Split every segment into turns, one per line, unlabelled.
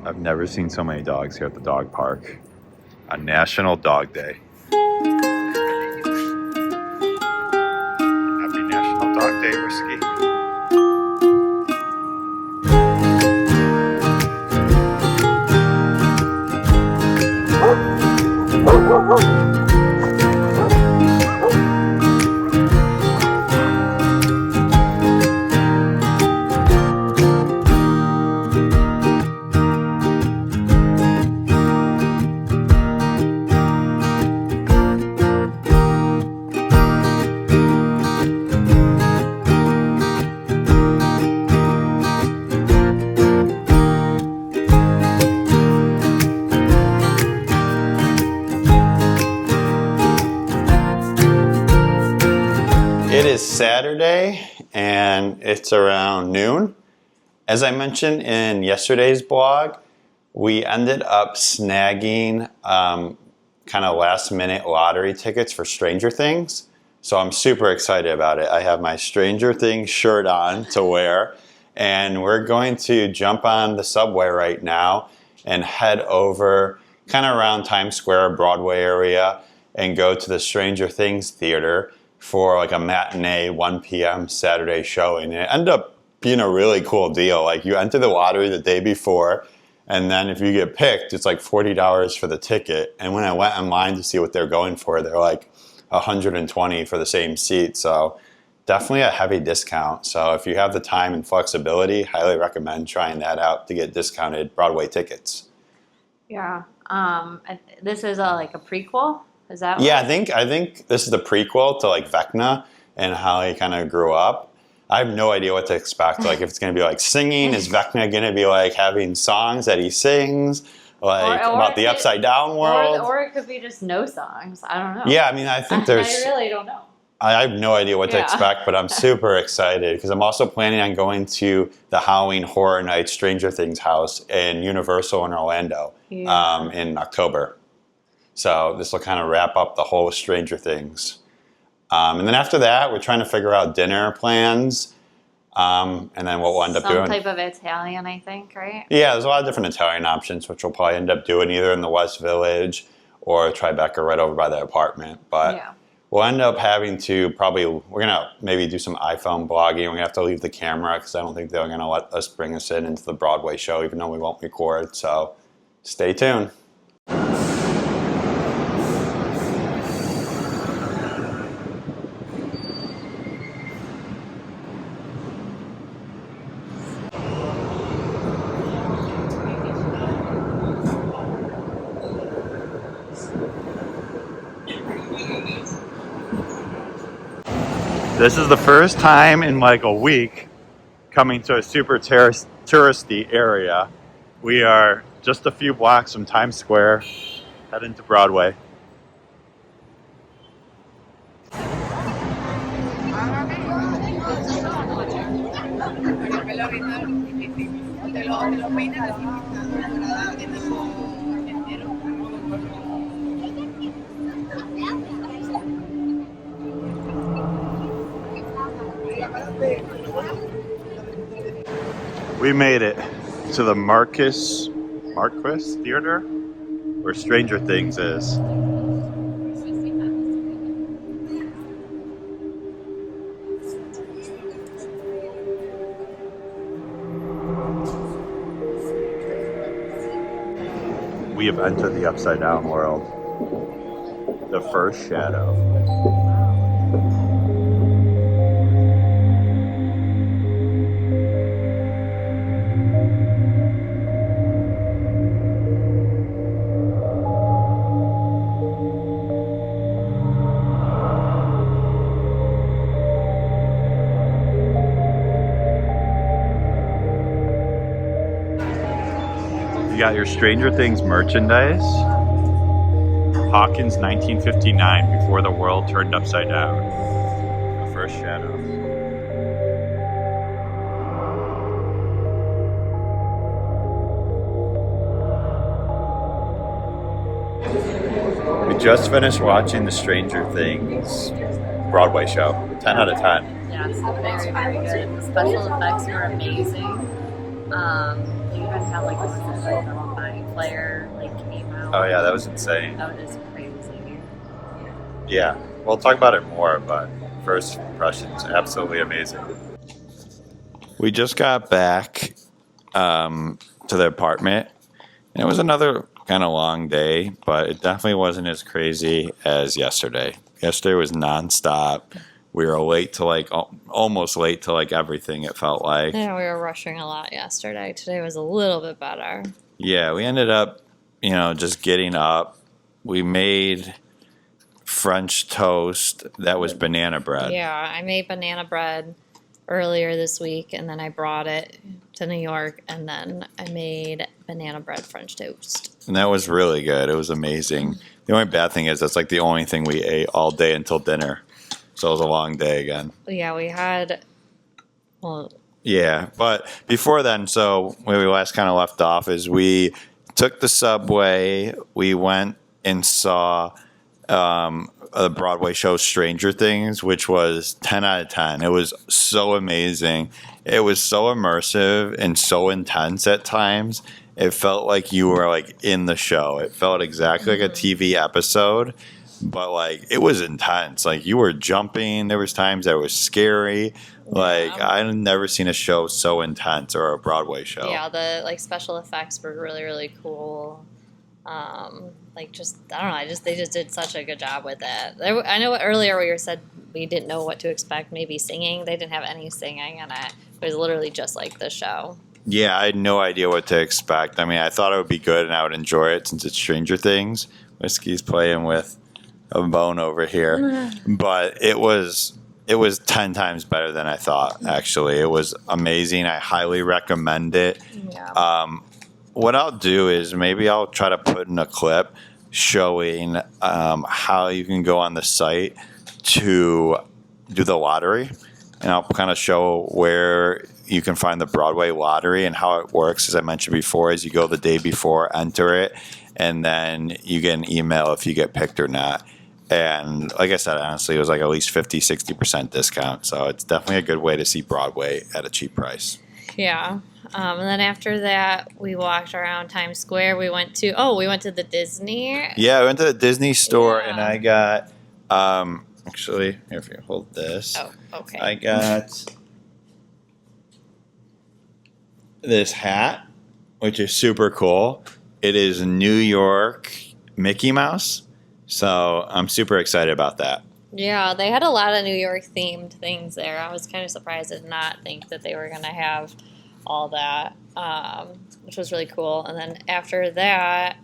I've never seen so many dogs here at the dog park on National Dog Day. Happy National Dog Day, Risky. It is Saturday and it's around noon. As I mentioned in yesterday's blog, we ended up snagging kind of last minute lottery tickets for Stranger Things. So I'm super excited about it. I have my Stranger Things shirt on to wear, and we're going to jump on the subway right now and head over kind of around Times Square, Broadway area, and go to the Stranger Things theater for like a matinee 1 p.m. Saturday showing. And it ended up being a really cool deal. Like, you enter the lottery the day before, and then if you get picked, it's like $40 for the ticket. And when I went online to see what they're going for, they're like $120 for the same seat. So definitely a heavy discount. So if you have the time and flexibility, highly recommend trying that out to get discounted Broadway tickets.
Yeah. This is like a prequel. Is that?
Yeah, I think this is the prequel to like Vecna and how he kind of grew up. I have no idea what to expect. Like, if it's going to be like singing, is Vecna going to be like having songs that he sings, like or about the upside down world?
Or it could be just no songs. I don't know.
Yeah, I mean, I think there's.
I really don't know.
I have no idea what to expect, but I'm super excited because I'm also planning on going to the Halloween Horror Nights Stranger Things house in Universal in Orlando in October. So this will kind of wrap up the whole Stranger Things. And then after that, we're trying to figure out dinner plans. And then what we'll end up doing.
Some type of Italian, I think, right?
Yeah, there's a lot of different Italian options, which we'll probably end up doing either in the West Village or Tribeca right over by the apartment. But we'll end up having to we're going to maybe do some iPhone blogging. We're going to have to leave the camera because I don't think they're going to let us bring us into the Broadway show, even though we won't record. So stay tuned. This is the first time in like a week coming to a super touristy area. We are just a few blocks from Times Square, heading to Broadway. We made it to the Marquis Theater, where Stranger Things is. We have entered the upside down world. The first shadow. You got your Stranger Things merchandise. Hawkins 1959, before the world turned upside down. The first shadow. We just finished watching the Stranger Things Broadway show. 10 out of 10.
Yes, very, very good. The special effects were amazing. They even had like an alumni flyer like came out.
Oh yeah, that was insane.
That was crazy.
Yeah, we'll talk about it more, but first impressions, absolutely amazing. We just got back to the apartment, and it was another kind of long day, but it definitely wasn't as crazy as yesterday. Yesterday was nonstop. We were late to almost late to everything, it felt like.
Yeah, we were rushing a lot yesterday. Today was a little bit better.
Yeah, we ended up, just getting up. We made French toast that was banana bread.
Yeah, I made banana bread earlier this week, and then I brought it to New York, and then I made banana bread French toast.
And that was really good. It was amazing. The only bad thing is that's like the only thing we ate all day until dinner. So it was a long day again.
Yeah, we had, well...
Yeah, but before then, so where we last kind of left off is we took the subway. We went and saw a Broadway show, Stranger Things, which was 10 out of 10. It was so amazing. It was so immersive and so intense at times. It felt like you were in the show. It felt exactly like a TV episode, but it was intense. You were jumping. There was times that was scary. I've never seen a show so intense, or a Broadway show.
Yeah, the special effects were really, really cool. I don't know. They just did such a good job with it. I know earlier we said we didn't know what to expect. Maybe singing. They didn't have any singing in it. It was literally just like the show.
Yeah, I had no idea what to expect. I mean, I thought it would be good and I would enjoy it since it's Stranger Things. Whiskey's playing with a bone over here, but it was 10 times better than I thought. Actually, it was amazing. I highly recommend it.
Yeah.
What I'll do is maybe I'll try to put in a clip showing how you can go on the site to do the lottery, and I'll kind of show where you can find the Broadway lottery and how it works. As I mentioned before, is you go the day before, enter it, and then you get an email if you get picked or not. And like I said, honestly, it was at least 50-60% discount. So it's definitely a good way to see Broadway at a cheap price.
Yeah. And then after that, we walked around Times Square. We went to the Disney.
Yeah, I went to the Disney store and I got,
Actually, here, if you hold this.
Oh, okay.
I got this hat, which is super cool. It is New York Mickey Mouse. So I'm super excited about that.
Yeah, they had a lot of New York themed things there. I was kind of surprised I did not think that they were going to have all that, which was really cool. And then after that,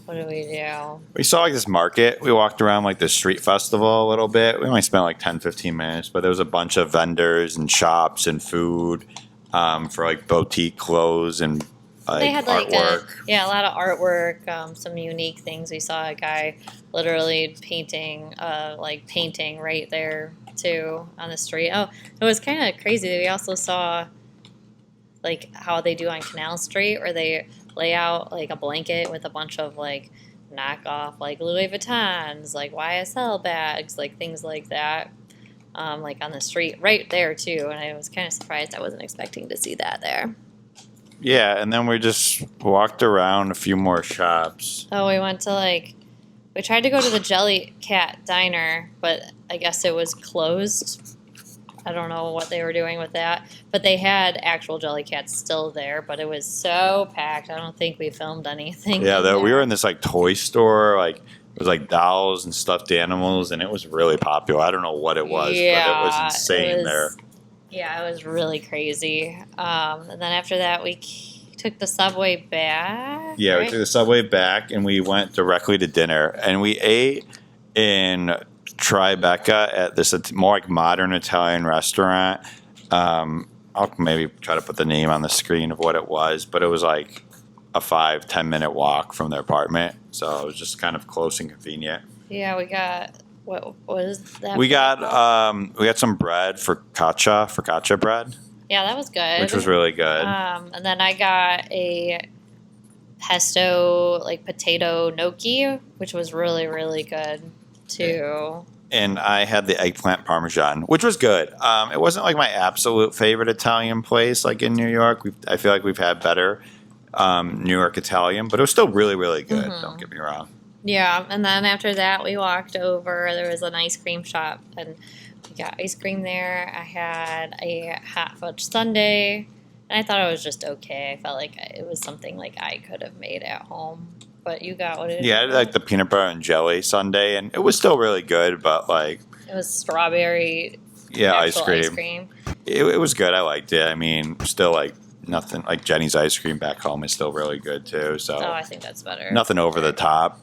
what did we do?
We saw this market. We walked around the street festival a little bit. We only spent 10-15 minutes, but there was a bunch of vendors and shops and food for
boutique clothes and
they had
artwork.
a lot of artwork, some unique things. We saw a guy literally painting right there too on the street. Oh, it was kind of crazy. We also saw how they do on Canal Street, where they lay out a blanket with a bunch of knockoff Louis Vuittons, YSL bags, things like that, on the street right there too. And I was kind of surprised. I wasn't expecting to see that there.
Yeah, and then we just walked around a few more shops.
Oh, we went to we tried to go to the Jelly Cat Diner, but I guess it was closed. I don't know what they were doing with that, but they had actual Jelly Cats still there, but it was so packed. I don't think we filmed anything.
Yeah, we were in this toy store, it was dolls and stuffed animals, and it was really popular. I don't know what it was, but it was insane there.
Yeah, it was really crazy. And then after that, we took the subway back.
Yeah,
right?
we took the subway back, and we went directly to dinner. And we ate in Tribeca at this more modern Italian restaurant. I'll maybe try to put the name on the screen of what it was, but it was a 5-10 minute walk from their apartment. So it was just kind of close and convenient.
Yeah, we got... What was that?
We got some bread, focaccia bread.
Yeah, that was good.
Which was really good.
And then I got a pesto potato gnocchi, which was really, really good too.
And I had the eggplant parmesan, which was good. It wasn't my absolute favorite Italian place in New York. I feel like we've had better
New York Italian, but it was still really, really good. Don't get me wrong.
Yeah, and then after that, we walked over. There was an ice cream shop, and we got ice cream there. I had a hot fudge sundae, and I thought it was just okay. I felt like it was something like I could have made at home. But you got what it is?
Yeah, I like the peanut butter and jelly sundae, and it was still really good, but like...
It was strawberry
ice
cream.
cream. It was good. I liked it. I mean, still like nothing like Jenny's ice cream back home is still really good too. So
I think that's better.
Nothing over the top,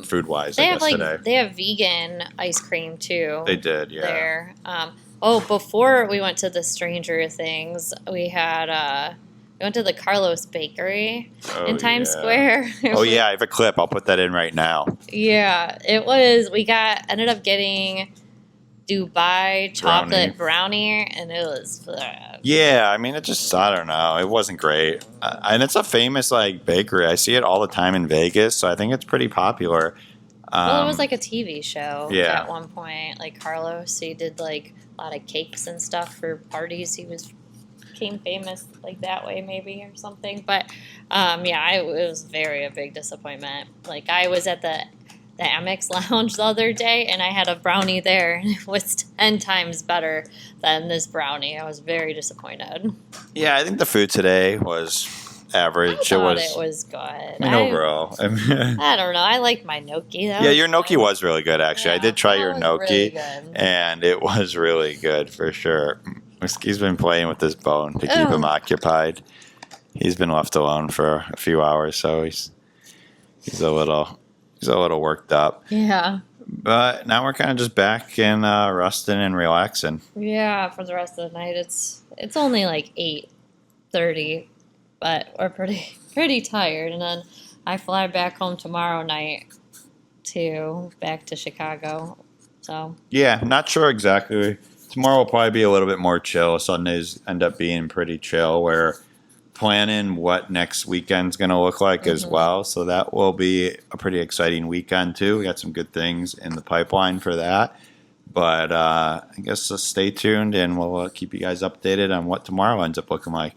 food wise.
They
I
have
guess today
they have vegan ice cream too.
they did. Yeah.
There. Before we went to the Stranger Things, we had we went to the Carlos Bakery in Times Square.
I have a clip. I'll put that in right now.
Yeah, it was. We ended up getting Dubai chocolate brownie, and it was.
Yeah, I mean, I don't know. It wasn't great. And it's a famous, like, bakery. I see it all the time in Vegas, so I think it's pretty popular.
Well, it was like a TV show
Yeah.
at one point. Like, Carlos, he did, like, a lot of cakes and stuff for parties. He became famous, like, that way, maybe, or something. But, it was a big disappointment. Like, I was at the Amex Lounge the other day, and I had a brownie there, and it was 10 times better than this brownie. I was very disappointed.
Yeah, I think the food today was average.
I thought it was good. I
mean, overall.
I don't know. I liked my gnocchi.
Your gnocchi was really good, actually.
Yeah,
I did try your gnocchi,
really
and it was really good for sure. Whiskey's been playing with this bone to keep him occupied. He's been left alone for a few hours, so he's a little worked up.
Yeah.
But now we're kind of just back in resting and relaxing.
Yeah, for the rest of the night. It's only like 8:30, but we're pretty tired. And then I fly back home tomorrow night back to Chicago. So
yeah, not sure exactly. Tomorrow will probably be a little bit more chill. Sundays end up being pretty chill. We're planning what next weekend's going to look like as well. So that will be a pretty exciting weekend too. We got some good things in the pipeline for that. But I guess stay tuned and we'll keep you guys updated on what tomorrow ends up looking like.